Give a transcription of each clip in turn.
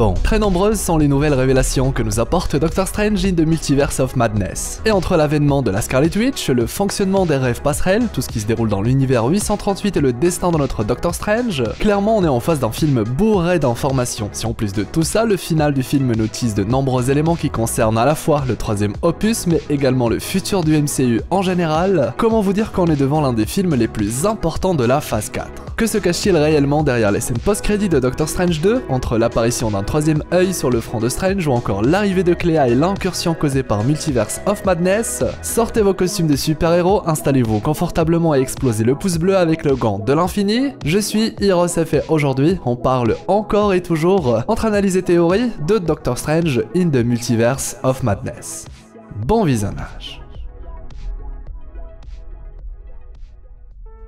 Bon, très nombreuses sont les nouvelles révélations que nous apporte Doctor Strange in the Multiverse of Madness. Et entre l'avènement de la Scarlet Witch, le fonctionnement des rêves passerelles, tout ce qui se déroule dans l'univers 838 et le destin de notre Doctor Strange, clairement on est en face d'un film bourré d'informations. Si en plus de tout ça, le final du film nous tease de nombreux éléments qui concernent à la fois le troisième opus, mais également le futur du MCU en général, comment vous dire qu'on est devant l'un des films les plus importants de la phase 4? Que se cache-t-il réellement derrière les scènes post-crédits de Doctor Strange 2, entre l'apparition d'un troisième œil sur le front de Strange ou encore l'arrivée de Cléa et l'incursion causée par Multiverse of Madness? Sortez vos costumes de super-héros, installez-vous confortablement et explosez le pouce bleu avec le gant de l'infini. Je suis HeroesF et aujourd'hui on parle encore et toujours entre analyse et théorie de Doctor Strange in the Multiverse of Madness. Bon visionnage.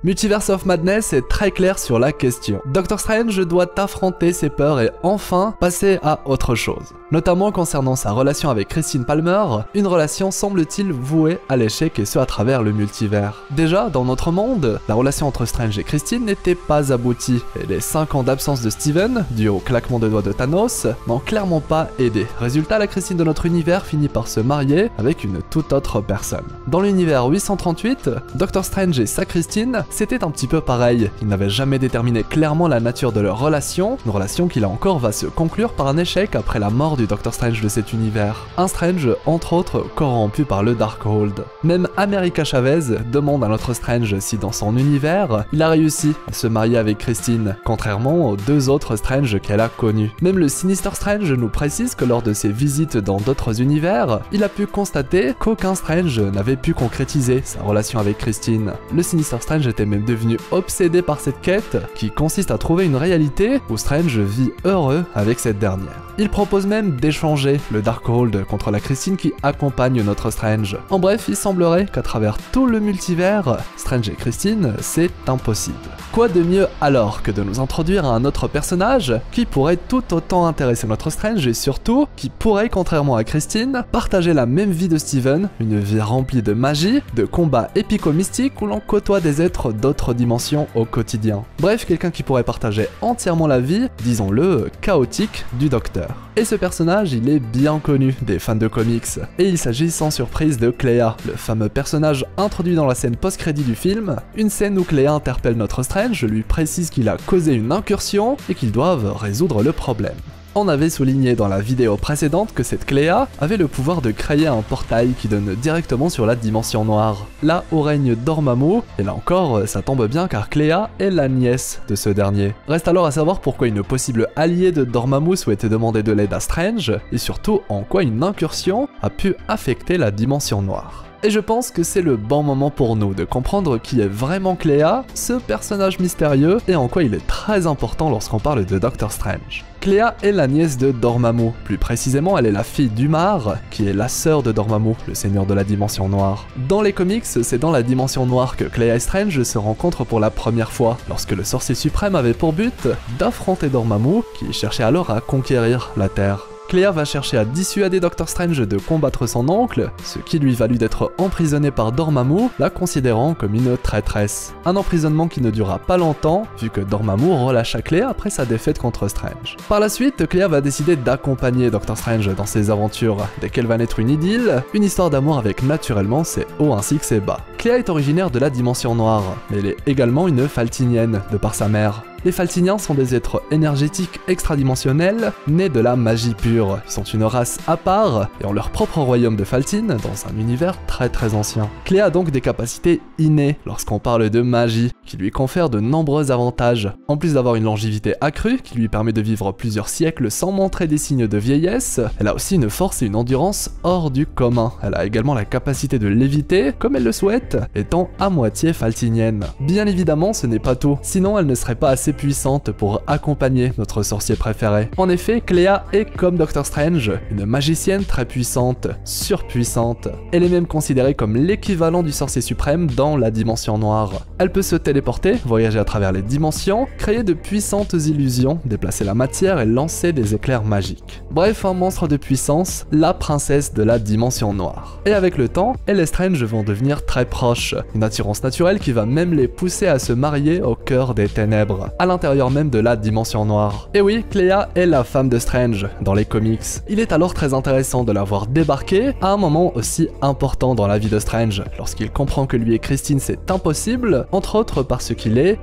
Multiverse of Madness est très clair sur la question. Doctor Strange doit affronter ses peurs et enfin passer à autre chose. Notamment concernant sa relation avec Christine Palmer, une relation semble-t-il vouée à l'échec et ce à travers le multivers. Déjà, dans notre monde, la relation entre Strange et Christine n'était pas aboutie, et les 5 ans d'absence de Steven, dû au claquement de doigts de Thanos, n'ont clairement pas aidé. Résultat, la Christine de notre univers finit par se marier avec une toute autre personne. Dans l'univers 838, Doctor Strange et sa Christine, c'était un petit peu pareil. Ils n'avaient jamais déterminé clairement la nature de leur relation, une relation qui là encore va se conclure par un échec après la mort du Doctor Strange de cet univers. Un Strange, entre autres, corrompu par le Darkhold. Même America Chavez demande à notre Strange si dans son univers, il a réussi à se marier avec Christine, contrairement aux 2 autres Strange qu'elle a connus. Même le Sinister Strange nous précise que lors de ses visites dans d'autres univers, il a pu constater qu'aucun Strange n'avait pu concrétiser sa relation avec Christine. Le Sinister Strange était même devenu obsédé par cette quête qui consiste à trouver une réalité où Strange vit heureux avec cette dernière. Il propose même d'échanger le Darkhold contre la Christine qui accompagne notre Strange. En bref, il semblerait qu'à travers tout le multivers, Strange et Christine, c'est impossible. Quoi de mieux alors que de nous introduire à un autre personnage qui pourrait tout autant intéresser notre Strange et surtout qui pourrait, contrairement à Christine, partager la même vie de Steven, une vie remplie de magie, de combats épico-mystiques où l'on côtoie des êtres d'autres dimensions au quotidien. Bref, quelqu'un qui pourrait partager entièrement la vie, disons-le, chaotique du Docteur. Et ce personnage, il est bien connu des fans de comics. Et il s'agit sans surprise de Cléa, le fameux personnage introduit dans la scène post-crédit du film, une scène où Cléa interpelle notre Strange, lui précise qu'il a causé une incursion et qu'ils doivent résoudre le problème. On avait souligné dans la vidéo précédente que cette Cléa avait le pouvoir de créer un portail qui donne directement sur la dimension noire, là où règne Dormammu, et là encore ça tombe bien car Cléa est la nièce de ce dernier. Reste alors à savoir pourquoi une possible alliée de Dormammu souhaitait demander de l'aide à Strange, et surtout en quoi une incursion a pu affecter la dimension noire. Et je pense que c'est le bon moment pour nous de comprendre qui est vraiment Cléa, ce personnage mystérieux, et en quoi il est très important lorsqu'on parle de Doctor Strange. Cléa est la nièce de Dormammu, plus précisément elle est la fille d'Umar, qui est la sœur de Dormammu, le seigneur de la dimension noire. Dans les comics, c'est dans la dimension noire que Cléa et Strange se rencontrent pour la première fois, lorsque le sorcier suprême avait pour but d'affronter Dormammu, qui cherchait alors à conquérir la Terre. Cléa va chercher à dissuader Doctor Strange de combattre son oncle, ce qui lui valut d'être emprisonné par Dormammu, la considérant comme une traîtresse. Un emprisonnement qui ne dura pas longtemps, vu que Dormammu relâcha Cléa après sa défaite contre Strange. Par la suite, Cléa va décider d'accompagner Doctor Strange dans ses aventures, desquelles va naître une idylle, une histoire d'amour avec naturellement ses hauts ainsi que ses bas. Cléa est originaire de la dimension noire, mais elle est également une Faltinienne, de par sa mère. Les Faltiniens sont des êtres énergétiques extradimensionnels, nés de la magie pure. Ils sont une race à part, et ont leur propre royaume de Faltine, dans un univers très ancien. Cléa a donc des capacités innées lorsqu'on parle de magie, qui lui confèrent de nombreux avantages. En plus d'avoir une longévité accrue, qui lui permet de vivre plusieurs siècles sans montrer des signes de vieillesse, elle a aussi une force et une endurance hors du commun. Elle a également la capacité de léviter, comme elle le souhaite, étant à moitié faltinienne. Bien évidemment, ce n'est pas tout, sinon elle ne serait pas assez puissante pour accompagner notre sorcier préféré. En effet, Cléa est comme Doctor Strange, une magicienne très puissante, surpuissante. Elle est même considérée comme l'équivalent du sorcier suprême dans la dimension noire. Elle peut se téléporter, voyager à travers les dimensions, créer de puissantes illusions, déplacer la matière et lancer des éclairs magiques. Bref, un monstre de puissance, la princesse de la dimension noire. Et avec le temps, elle et Strange vont devenir très proches, une attirance naturelle qui va même les pousser à se marier au cœur des ténèbres. à l'intérieur même de la dimension noire. Et oui, Clea est la femme de Strange dans les comics. Il est alors très intéressant de la voir débarquer à un moment aussi important dans la vie de Strange, lorsqu'il comprend que lui et Christine c'est impossible, entre autres parce qu'il est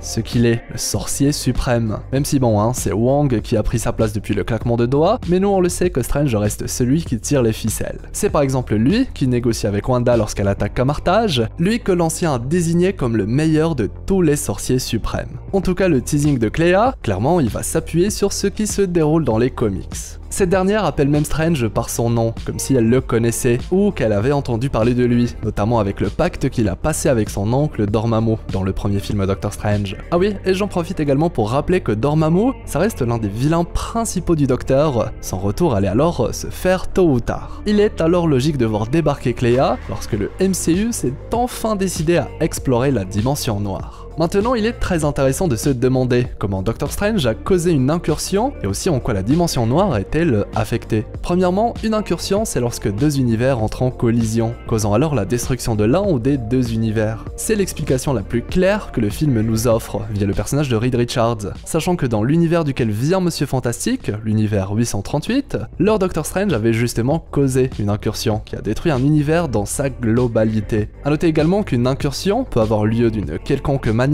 le sorcier suprême. Même si bon, hein, c'est Wong qui a pris sa place depuis le claquement de doigts, mais nous on le sait que Strange reste celui qui tire les ficelles. C'est par exemple lui qui négocie avec Wanda lorsqu'elle attaque Camartage, lui que l'ancien a désigné comme le meilleur de tous les sorciers suprêmes. En tout cas, le teasing de Clea, clairement il va s'appuyer sur ce qui se déroule dans les comics. Cette dernière appelle même Strange par son nom, comme si elle le connaissait, ou qu'elle avait entendu parler de lui, notamment avec le pacte qu'il a passé avec son oncle Dormammu dans le premier film Doctor Strange. Ah oui, et j'en profite également pour rappeler que Dormammu, ça reste l'un des vilains principaux du Docteur, son retour allait alors se faire tôt ou tard. Il est alors logique de voir débarquer Clea lorsque le MCU s'est enfin décidé à explorer la dimension noire. Maintenant, il est très intéressant de se demander comment Doctor Strange a causé une incursion et aussi en quoi la dimension noire est-elle affectée. Premièrement, une incursion, c'est lorsque deux univers entrent en collision, causant alors la destruction de l'un ou des deux univers. C'est l'explication la plus claire que le film nous offre via le personnage de Reed Richards, sachant que dans l'univers duquel vient Monsieur Fantastique, l'univers 838, leur Doctor Strange avait justement causé une incursion qui a détruit un univers dans sa globalité. A noter également qu'une incursion peut avoir lieu d'une quelconque manière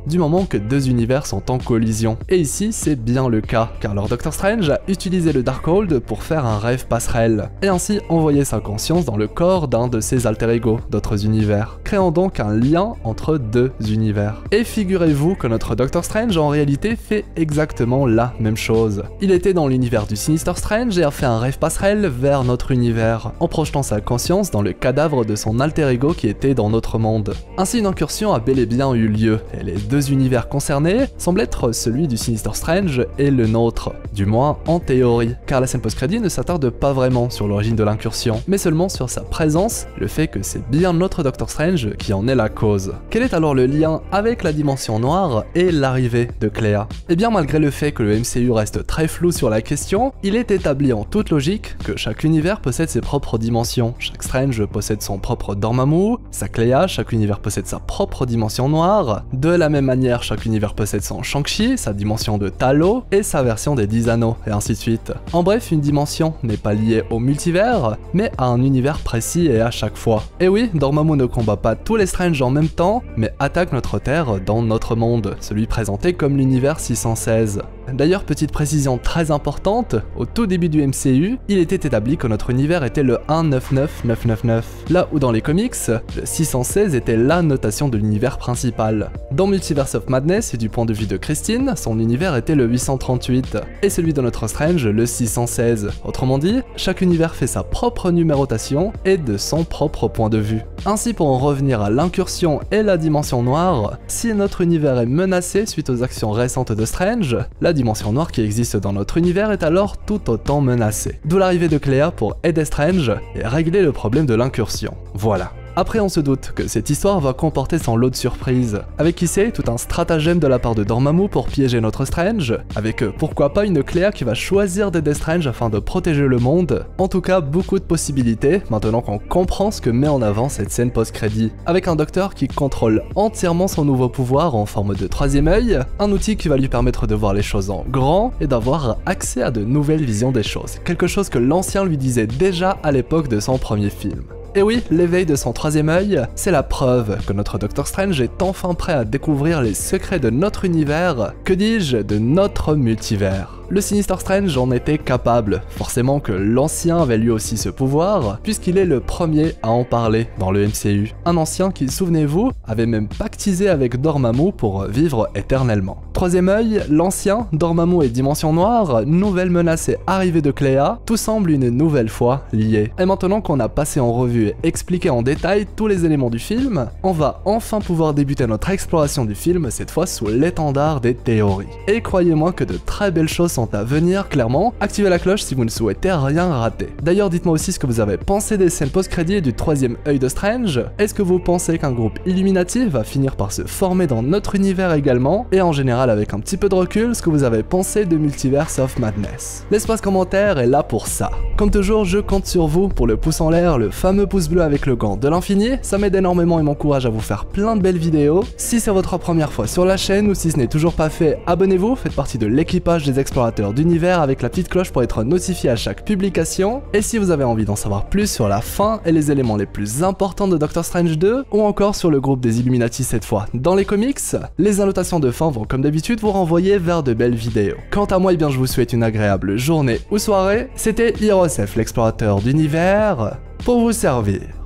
du moment que deux univers sont en collision. Et ici, c'est bien le cas, car leur Doctor Strange a utilisé le Darkhold pour faire un rêve passerelle, et ainsi envoyer sa conscience dans le corps d'un de ses alter-ego d'autres univers, créant donc un lien entre deux univers. Et figurez-vous que notre Doctor Strange en réalité fait exactement la même chose. Il était dans l'univers du Sinister Strange et a fait un rêve passerelle vers notre univers, en projetant sa conscience dans le cadavre de son alter-ego qui était dans notre monde. Ainsi, une incursion a bel et bien eu lieu, et les deux univers concernés semblent être celui du Sinister Strange et le nôtre, du moins en théorie, car la scène post-crédit ne s'attarde pas vraiment sur l'origine de l'incursion, mais seulement sur sa présence, le fait que c'est bien notre Doctor Strange qui en est la cause. Quel est alors le lien avec la dimension noire et l'arrivée de Clea? Eh bien, malgré le fait que le MCU reste très flou sur la question, il est établi en toute logique que chaque univers possède ses propres dimensions. Chaque Strange possède son propre Dormammu, sa Clea, chaque univers possède sa propre dimension noire. De la même manière, chaque univers possède son Shang-Chi, sa dimension de Talo et sa version des 10 anneaux, et ainsi de suite. En bref, une dimension n'est pas liée au multivers, mais à un univers précis et à chaque fois. Et oui, Dormammu ne combat pas tous les Strange en même temps, mais attaque notre Terre dans notre monde, celui présenté comme l'univers 616. D'ailleurs, petite précision très importante, au tout début du MCU, il était établi que notre univers était le 199999, là où dans les comics, le 616 était la notation de l'univers principal. Dans Multiverse of Madness, et du point de vue de Christine, son univers était le 838, et celui de notre Strange le 616. Autrement dit, chaque univers fait sa propre numérotation et de son propre point de vue. Ainsi, pour en revenir à l'incursion et la dimension noire, si notre univers est menacé suite aux actions récentes de Strange, la dimension noire qui existe dans notre univers est alors tout autant menacée. D'où l'arrivée de Clea pour aider Strange et régler le problème de l'incursion. Voilà. Après, on se doute que cette histoire va comporter son lot de surprises, avec qui sait tout un stratagème de la part de Dormammu pour piéger notre Strange, avec pourquoi pas une Clea qui va choisir d'aider Strange afin de protéger le monde. En tout cas, beaucoup de possibilités maintenant qu'on comprend ce que met en avant cette scène post-crédit, avec un docteur qui contrôle entièrement son nouveau pouvoir en forme de troisième œil, un outil qui va lui permettre de voir les choses en grand et d'avoir accès à de nouvelles visions des choses, quelque chose que l'ancien lui disait déjà à l'époque de son premier film. Et oui, l'éveil de son troisième œil, c'est la preuve que notre Doctor Strange est enfin prêt à découvrir les secrets de notre univers, que dis-je, de notre multivers. Le Sinister Strange en était capable, forcément que l'ancien avait lui aussi ce pouvoir, puisqu'il est le premier à en parler dans le MCU. Un ancien qui, souvenez-vous, avait même pactisé avec Dormammu pour vivre éternellement. Troisième œil, l'ancien, Dormammu et Dimension Noire, nouvelle menace et arrivée de Clea, tout semble une nouvelle fois lié. Et maintenant qu'on a passé en revue et expliqué en détail tous les éléments du film, on va enfin pouvoir débuter notre exploration du film, cette fois sous l'étendard des théories. Et croyez-moi que de très belles choses sont à venir, clairement. Activez la cloche si vous ne souhaitez rien rater. D'ailleurs, dites-moi aussi ce que vous avez pensé des scènes post-crédit et du troisième œil de Strange. Est-ce que vous pensez qu'un groupe Illuminati va finir par se former dans notre univers également? Et en général, avec un petit peu de recul, ce que vous avez pensé de Multiverse of Madness? L'espace commentaire est là pour ça. Comme toujours, je compte sur vous pour le pouce en l'air, le fameux pouce bleu avec le gant de l'infini. Ça m'aide énormément et m'encourage à vous faire plein de belles vidéos. Si c'est votre première fois sur la chaîne ou si ce n'est toujours pas fait, abonnez-vous, faites partie de l'équipage des explorateurs d'univers avec la petite cloche pour être notifié à chaque publication. Et si vous avez envie d'en savoir plus sur la fin et les éléments les plus importants de Doctor Strange 2, ou encore sur le groupe des Illuminati cette fois dans les comics, les annotations de fin vont comme d'habitude vous renvoyer vers de belles vidéos. Quant à moi, eh bien je vous souhaite une agréable journée ou soirée. C'était Hirosef, l'explorateur d'univers, pour vous servir.